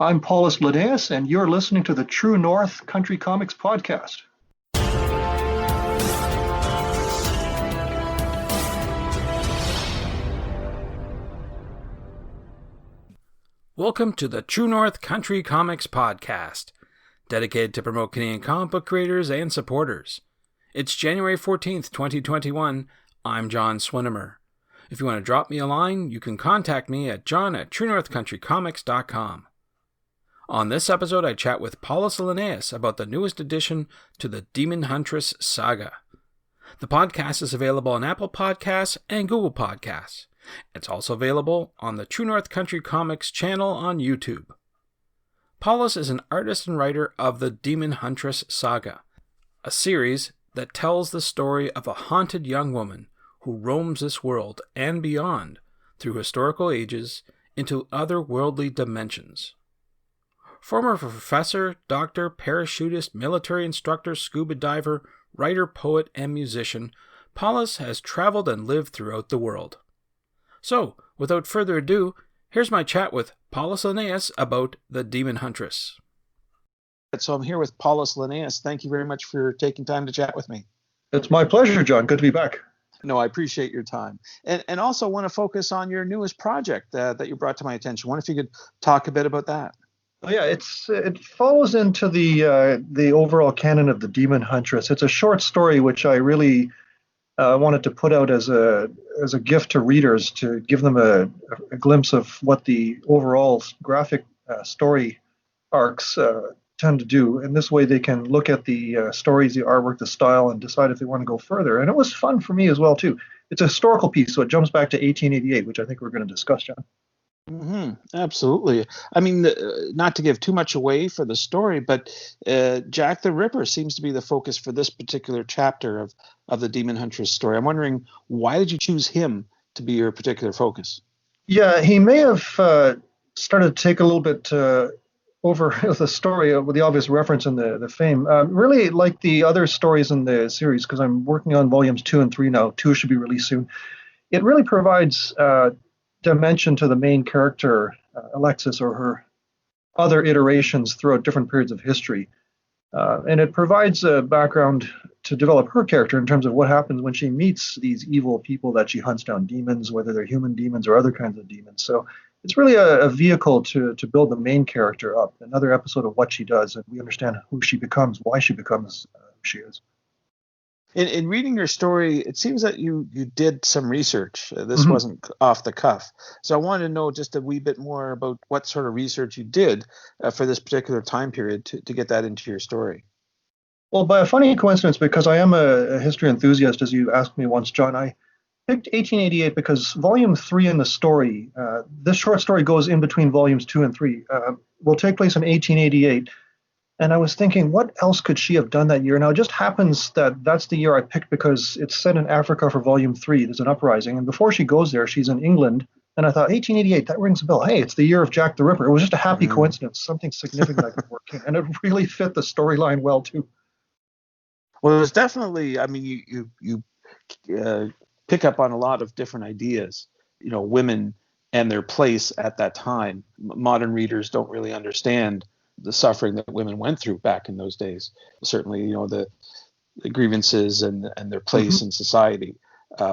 I'm Paulus Linnaeus, and you're listening to the True North Country Comics Podcast. Welcome to the True North Country Comics Podcast, dedicated to promote Canadian comic book creators and supporters. It's January 14th, 2021. I'm John Swinimer. If you want to drop me a line, you can contact me at john@truenorthcountrycomics.com. On this episode, I chat with Paulus Linnaeus about the newest addition to the Demonhuntress saga. The podcast is available on Apple Podcasts and Google Podcasts. It's also available on the True North Country Comics channel on YouTube. Paulus is an artist and writer of the Demonhuntress saga, a series that tells the story of a haunted young woman who roams this world and beyond through historical ages into otherworldly dimensions. Former professor, doctor, parachutist, military instructor, scuba diver, writer, poet, and musician, Paulus has traveled and lived throughout the world. So, without further ado, here's my chat with Paulus Linnaeus about the Demonhuntress. So I'm here with Paulus Linnaeus. Thank you very much for taking time to chat with me. It's my pleasure, John. Good to be back. No, I appreciate your time. And also want to focus on your newest project that you brought to my attention. I wonder if you could talk a bit about that. Oh, yeah, it follows into the overall canon of the Demonhuntress. It's a short story which I really wanted to put out as a gift to readers to give them a glimpse of what the overall graphic story arcs tend to do. And this way they can look at the stories, the artwork, the style, and decide if they want to go further. And it was fun for me as well, too. It's a historical piece, so it jumps back to 1888, which I think we're going to discuss, John. Mm-hmm. Absolutely. I mean, not to give too much away for the story, but Jack the Ripper seems to be the focus for this particular chapter of the Demonhuntress story. I'm wondering, why did you choose him to be your particular focus? Yeah, he may have started to take a little bit over the story with the obvious reference in the fame. Really like the other stories in the series, because I'm working on volumes 2 and 3 now. 2 should be released soon. It really provides dimension to the main character, Alexis, or her other iterations throughout different periods of history. And it provides a background to develop her character in terms of what happens when she meets these evil people that she hunts down, demons, whether they're human demons or other kinds of demons. So it's really a vehicle to build the main character up, another episode of what she does, and we understand who she becomes, why she becomes who she is. In reading your story, it seems that you did some research. This wasn't off the cuff. So I wanted to know just a wee bit more about what sort of research you did for this particular time period to get that into your story. Well, by a funny coincidence, because I am a history enthusiast, as you asked me once, John, I picked 1888 because volume 3 in the story, this short story goes in between volumes 2 and 3, will take place in 1888. And I was thinking, what else could she have done that year? Now, it just happens that that's the year I picked because it's set in Africa for volume 3. There's an uprising. And before she goes there, she's in England. And I thought, 1888, that rings a bell. Hey, it's the year of Jack the Ripper. It was just a happy coincidence, something significant I could work in. And it really fit the storyline well, too. Well, it was definitely, I mean, you pick up on a lot of different ideas, women and their place at that time. Modern readers don't really understand the suffering that women went through back in those days. Certainly, the grievances and their place in society.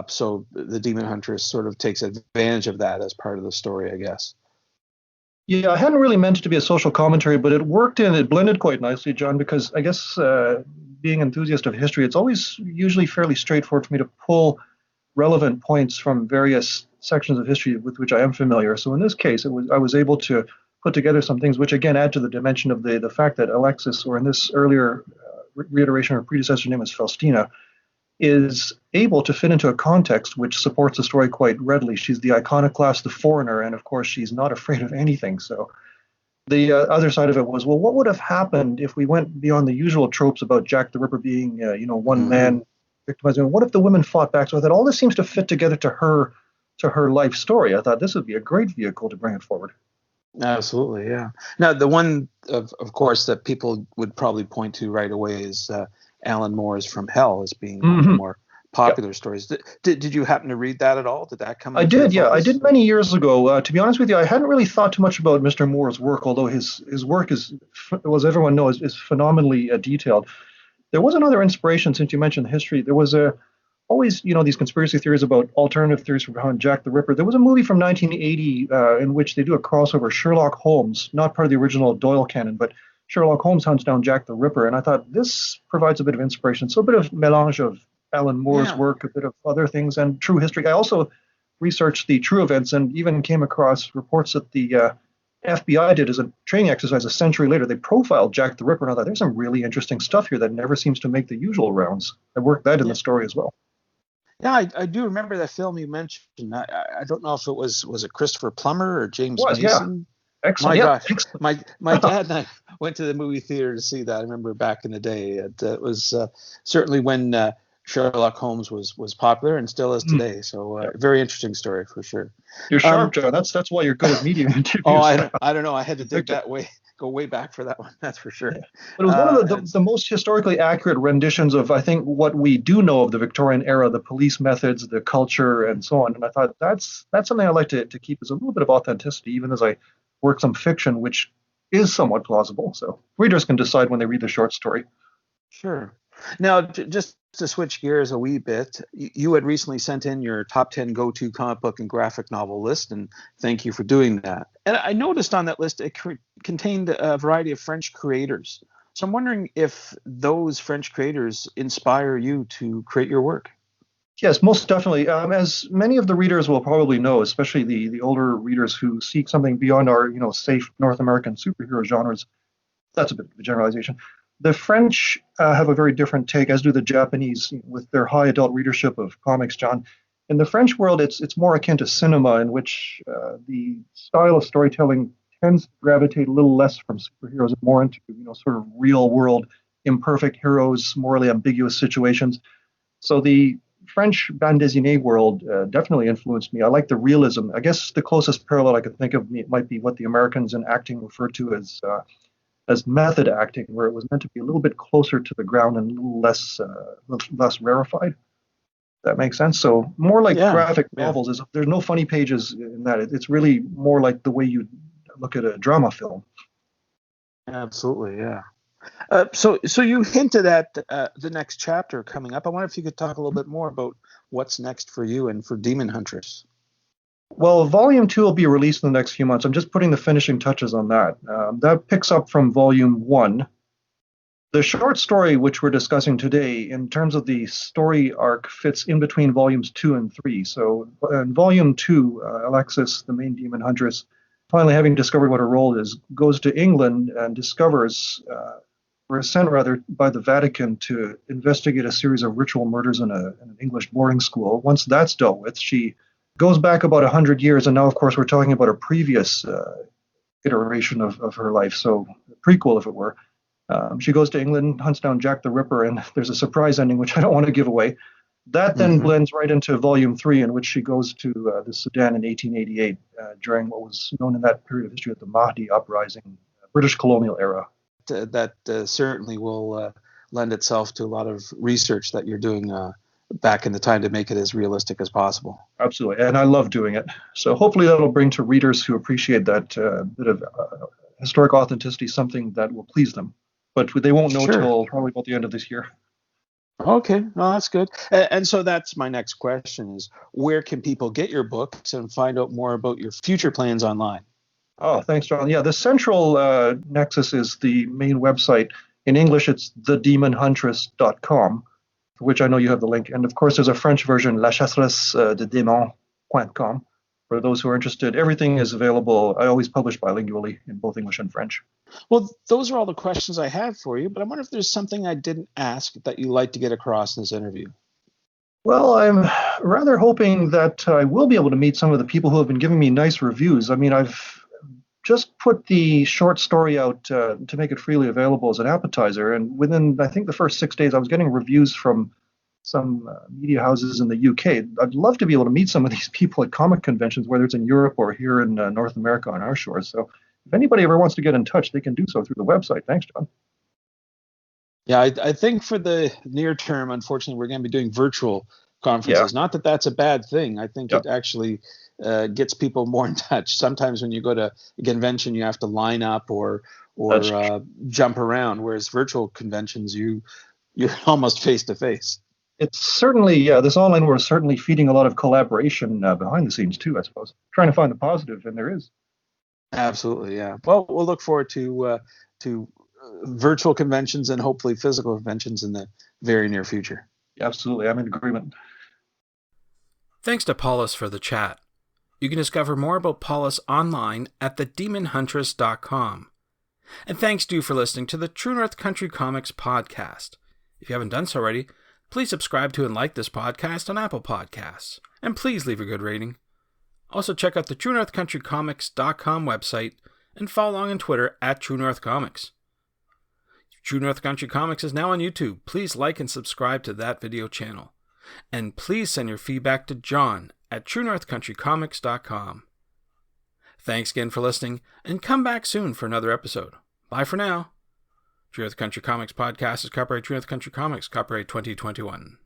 So the Demonhuntress sort of takes advantage of that as part of the story, I guess. Yeah, I hadn't really meant it to be a social commentary, but it worked in, it blended quite nicely, John, because I guess being an enthusiast of history, it's always usually fairly straightforward for me to pull relevant points from various sections of history with which I am familiar. So in this case, I was able to put together some things which again add to the dimension of the fact that Alexis, or in this earlier reiteration, her predecessor name is Faustina, is able to fit into a context which supports the story quite readily. She's the iconoclast, the foreigner, and of course she's not afraid of anything. So the other side of it was, well, what would have happened if we went beyond the usual tropes about Jack the Ripper being, one man victimizing? What if the women fought back? So I thought all this seems to fit together to her life story. I thought this would be a great vehicle to bring it forward. Absolutely, yeah. Now, the one, of course, that people would probably point to right away is Alan Moore's From Hell as being one of the more popular stories. Did you happen to read that at all? Did that come I into your did, yeah. I focus? did many years ago. To be honest with you, I hadn't really thought too much about Mr. Moore's work, although his work is, as everyone knows, is phenomenally detailed. There was another inspiration since you mentioned history. There was always, these conspiracy theories about alternative theories behind Jack the Ripper. There was a movie from 1980 in which they do a crossover, Sherlock Holmes, not part of the original Doyle canon, but Sherlock Holmes hunts down Jack the Ripper. And I thought this provides a bit of inspiration. So a bit of melange of Alan Moore's Yeah. work, a bit of other things, and true history. I also researched the true events and even came across reports that the FBI did as a training exercise a century later. They profiled Jack the Ripper, and I thought there's some really interesting stuff here that never seems to make the usual rounds. I worked that in the story as well. Yeah, I do remember that film you mentioned. I don't know if it was it Christopher Plummer or James Was, yeah. Mason. Excellent. My Yeah, gosh, excellent. my dad and I went to the movie theater to see that. I remember back in the day. It was certainly when Sherlock Holmes was popular and still is today. So very interesting story for sure. You're sharp, John. That's why you're good at media interviews. Oh, I don't know. I had to go way back for that one. That's for sure. Yeah. But it was one of the most historically accurate renditions of, I think, what we do know of the Victorian era, the police methods, the culture, and so on. And I thought that's something I like to keep as a little bit of authenticity, even as I work some fiction, which is somewhat plausible. So readers can decide when they read the short story. Sure. Now, just to switch gears a wee bit, you had recently sent in your top 10 go-to comic book and graphic novel list, and thank you for doing that. And I noticed on that list it contained a variety of French creators. So I'm wondering if those French creators inspire you to create your work. Yes, most definitely. As many of the readers will probably know, especially the older readers who seek something beyond our safe North American superhero genres, that's a bit of a generalization. The French have a very different take, as do the Japanese, with their high adult readership of comics, John. In the French world, it's more akin to cinema, in which the style of storytelling tends to gravitate a little less from superheroes and more into sort of real world, imperfect heroes, morally ambiguous situations. So the French bande dessinée world definitely influenced me. I like the realism. I guess the closest parallel I could think of might be what the Americans in acting refer to as method acting, where it was meant to be a little bit closer to the ground and a little less rarefied. That makes sense. So more like graphic novels. There's no funny pages in that. It's really more like the way you look at a drama film. Absolutely, yeah. So you hinted at the next chapter coming up. I wonder if you could talk a little bit more about what's next for you and for Demonhuntress. Well, Volume 2 will be released in the next few months. I'm just putting the finishing touches on that. That picks up from Volume 1. The short story, which we're discussing today, in terms of the story arc, fits in between Volumes 2 and 3. So in Volume 2, Alexis, the main demon huntress, finally having discovered what her role is, goes to England and discovers, or is sent rather, by the Vatican to investigate a series of ritual murders in an English boarding school. Once that's dealt with, she goes back about 100 years, and now, of course, we're talking about a previous iteration of her life, so a prequel, if it were. She goes to England, hunts down Jack the Ripper, and there's a surprise ending, which I don't want to give away. That then blends right into Volume 3, in which she goes to the Sudan in 1888, during what was known in that period of history as the Mahdi Uprising, British colonial era. That certainly will lend itself to a lot of research that you're doing back in the time to make it as realistic as possible. Absolutely, and I love doing it. So hopefully that'll bring to readers who appreciate that bit of historic authenticity something that will please them. But they won't know till probably about the end of this year. Okay, well, that's good. And so that's my next question is, where can people get your books and find out more about your future plans online? Oh, thanks, John. Yeah, the central nexus is the main website. In English, it's thedemonhuntress.com, for which I know you have the link. And of course, there's a French version, lachasseressededémons.com. For those who are interested, everything is available. I always publish bilingually in both English and French. Well, those are all the questions I have for you, but I wonder if there's something I didn't ask that you'd like to get across in this interview. Well, I'm rather hoping that I will be able to meet some of the people who have been giving me nice reviews. I mean, I've just put the short story out to make it freely available as an appetizer, and within, I think, the first 6 days, I was getting reviews from some media houses in the UK. I'd love to be able to meet some of these people at comic conventions, whether it's in Europe or here in North America on our shores. So if anybody ever wants to get in touch, they can do so through the website. Thanks, John. Yeah, I think for the near term, unfortunately, we're going to be doing virtual Yeah. conferences. Not that that's a bad thing. I think Yep. it actually gets people more in touch. Sometimes when you go to a convention, you have to line up That's or jump around, whereas virtual conventions, you're almost face to face. It's certainly, yeah, this online world is certainly feeding a lot of collaboration behind the scenes too, I suppose. Trying to find the positive, and there is. Absolutely, yeah. Well, we'll look forward to virtual conventions and hopefully physical conventions in the very near future. Absolutely, I'm in agreement. Thanks to Paulus for the chat. You can discover more about Paulus online at thedemonhuntress.com. And thanks to you for listening to the True North Country Comics podcast. If you haven't done so already, please subscribe to and like this podcast on Apple Podcasts. And please leave a good rating. Also check out the TrueNorthCountryComics.com website and follow along on Twitter at True North Comics. True North Country Comics is now on YouTube. Please like and subscribe to that video channel. And please send your feedback to John at TrueNorthCountryComics.com. Thanks again for listening, and come back soon for another episode. Bye for now. True North Country Comics Podcast is copyright True North Country Comics, copyright 2021.